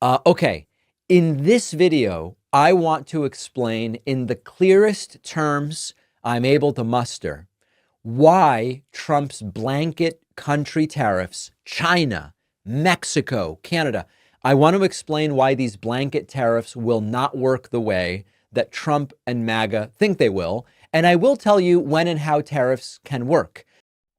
Okay, in this video, I want to explain in the clearest terms I'm able to muster why Trump's blanket country tariffs, China, Mexico, Canada, I want to explain why these blanket tariffs will not work the way that Trump and MAGA think they will. And I will tell you when and how tariffs can work.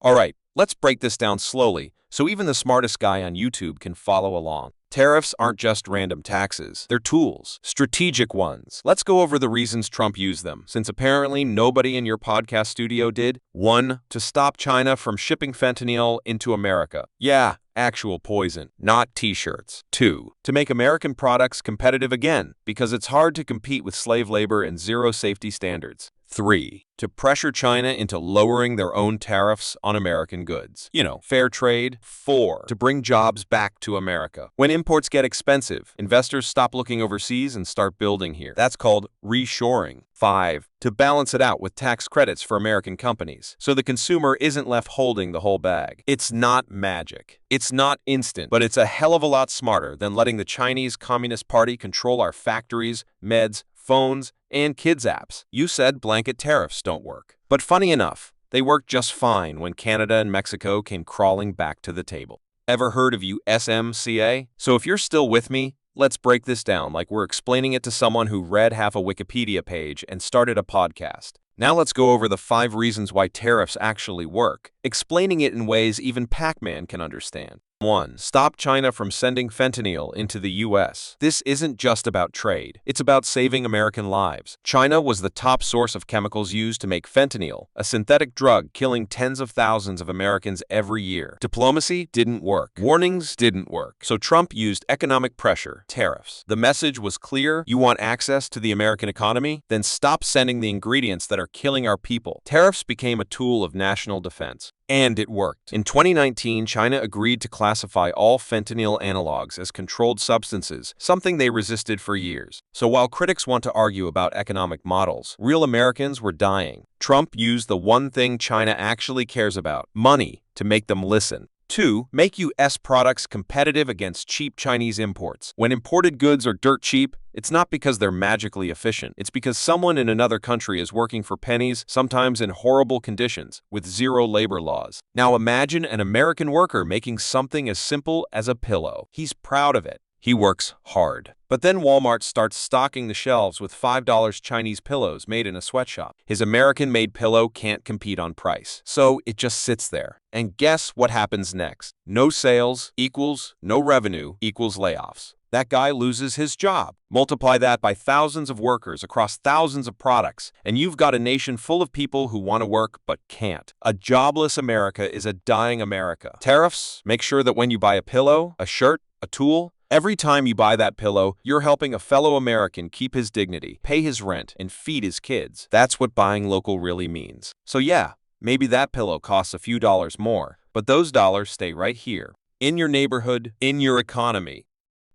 All right, let's break this down slowly so even the smartest guy on YouTube can follow along. Tariffs aren't just random taxes. They're tools, strategic ones. Let's go over the reasons Trump used them, since apparently nobody in your podcast studio did. 1. To stop China from shipping fentanyl into America. Yeah, actual poison, not t-shirts. 2. To make American products competitive again, because it's hard to compete with slave labor and zero safety standards. 3. To pressure China into lowering their own tariffs on American goods. Fair trade. 4. To bring jobs back to America. When imports get expensive, investors stop looking overseas and start building here. That's called reshoring. 5. To balance it out with tax credits for American companies, so the consumer isn't left holding the whole bag. It's not magic. It's not instant, but it's a hell of a lot smarter than letting the Chinese Communist Party control our factories, meds, phones, and kids' apps. You said blanket tariffs don't work. But funny enough, they worked just fine when Canada and Mexico came crawling back to the table. Ever heard of USMCA? So if you're still with me, let's break this down like we're explaining it to someone who read half a Wikipedia page and started a podcast. Now let's go over the 5 reasons why tariffs actually work, explaining it in ways even Pakman can understand. 1. Stop China from sending fentanyl into the U.S. This isn't just about trade. It's about saving American lives. China was the top source of chemicals used to make fentanyl, a synthetic drug killing tens of thousands of Americans every year. Diplomacy didn't work. Warnings didn't work. So Trump used economic pressure, tariffs. The message was clear. You want access to the American economy? Then stop sending the ingredients that are killing our people. Tariffs became a tool of national defense. And it worked. In 2019, China agreed to classify all fentanyl analogs as controlled substances, something they resisted for years. So while critics want to argue about economic models, real Americans were dying. Trump used the one thing China actually cares about, money, to make them listen. 2. Make U.S. products competitive against cheap Chinese imports. When imported goods are dirt cheap, it's not because they're magically efficient. It's because someone in another country is working for pennies, sometimes in horrible conditions, with zero labor laws. Now imagine an American worker making something as simple as a pillow. He's proud of it. He works hard. But then Walmart starts stocking the shelves with $5 Chinese pillows made in a sweatshop. His American-made pillow can't compete on price, so it just sits there. And guess what happens next? No sales equals no revenue equals layoffs. That guy loses his job. Multiply that by thousands of workers across thousands of products, and you've got a nation full of people who want to work but can't. A jobless America is a dying America. Tariffs make sure that when you buy a pillow, a shirt, a tool, every time you buy that pillow, you're helping a fellow American keep his dignity, pay his rent, and feed his kids. That's what buying local really means. So yeah, maybe that pillow costs a few dollars more, but those dollars stay right here, in your neighborhood, in your economy.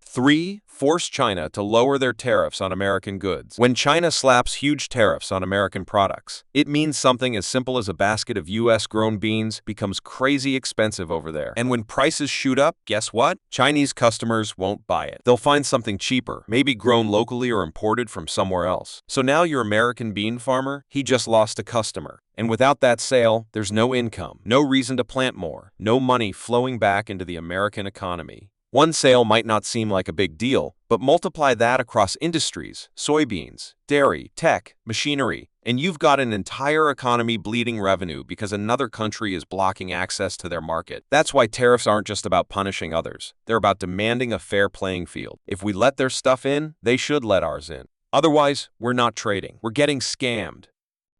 3. Force China to lower their tariffs on American goods. When China slaps huge tariffs on American products, it means something as simple as a basket of U.S.-grown beans becomes crazy expensive over there. And when prices shoot up, guess what? Chinese customers won't buy it. They'll find something cheaper, maybe grown locally or imported from somewhere else. So now your American bean farmer, he just lost a customer. And without that sale, there's no income, no reason to plant more, no money flowing back into the American economy. One sale might not seem like a big deal, but multiply that across industries, soybeans, dairy, tech, machinery, and you've got an entire economy bleeding revenue because another country is blocking access to their market. That's why tariffs aren't just about punishing others. They're about demanding a fair playing field. If we let their stuff in, they should let ours in. Otherwise, we're not trading. We're getting scammed.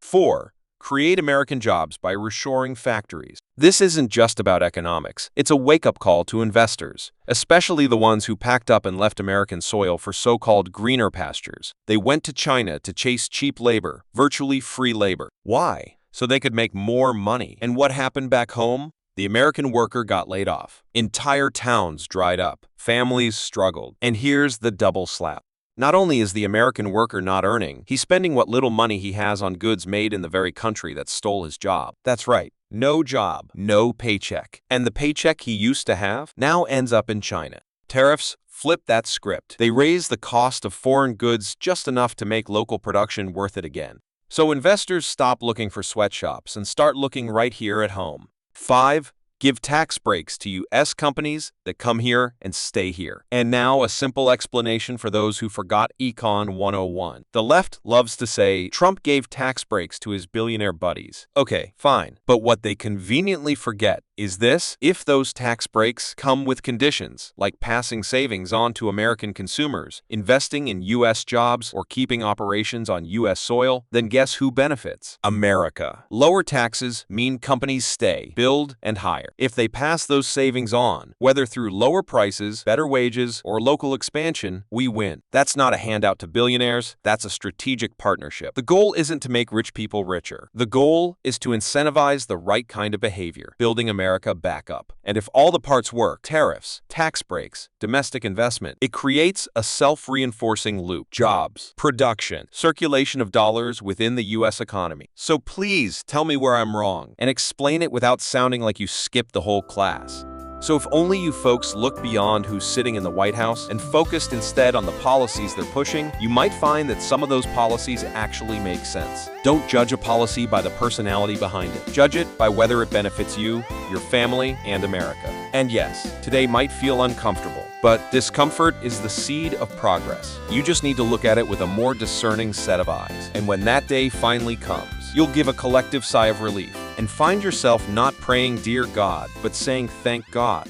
4. Create American jobs by reshoring factories. This isn't just about economics. It's a wake-up call to investors, especially the ones who packed up and left American soil for so-called greener pastures. They went to China to chase cheap labor, virtually free labor. Why? So they could make more money. And what happened back home? The American worker got laid off. Entire towns dried up. Families struggled. And here's the double slap. Not only is the American worker not earning, he's spending what little money he has on goods made in the very country that stole his job. That's right, no job, no paycheck. And the paycheck he used to have now ends up in China. Tariffs flip that script. They raise the cost of foreign goods just enough to make local production worth it again. So investors stop looking for sweatshops and start looking right here at home. 5. Give tax breaks to U.S. companies that come here and stay here. And now a simple explanation for those who forgot Econ 101. The left loves to say Trump gave tax breaks to his billionaire buddies. Okay, fine. But what they conveniently forget is this: if those tax breaks come with conditions, like passing savings on to American consumers, investing in U.S. jobs, or keeping operations on U.S. soil, then guess who benefits? America. Lower taxes mean companies stay, build, and hire. If they pass those savings on, whether through lower prices, better wages, or local expansion, we win. That's not a handout to billionaires, that's a strategic partnership. The goal isn't to make rich people richer. The goal is to incentivize the right kind of behavior, building America back up. And if all the parts work, tariffs, tax breaks, domestic investment, it creates a self-reinforcing loop. Jobs, production, circulation of dollars within the U.S. economy. So please tell me where I'm wrong, and explain it without sounding like you skipped the whole class. So if only you folks look beyond who's sitting in the White House and focused instead on the policies they're pushing, you might find that some of those policies actually make sense. Don't judge a policy by the personality behind it. Judge it by whether it benefits you, your family, and America. And yes, today might feel uncomfortable, but discomfort is the seed of progress. You just need to look at it with a more discerning set of eyes. And when that day finally comes, you'll give a collective sigh of relief and find yourself not praying, "Dear God," but saying, "Thank God."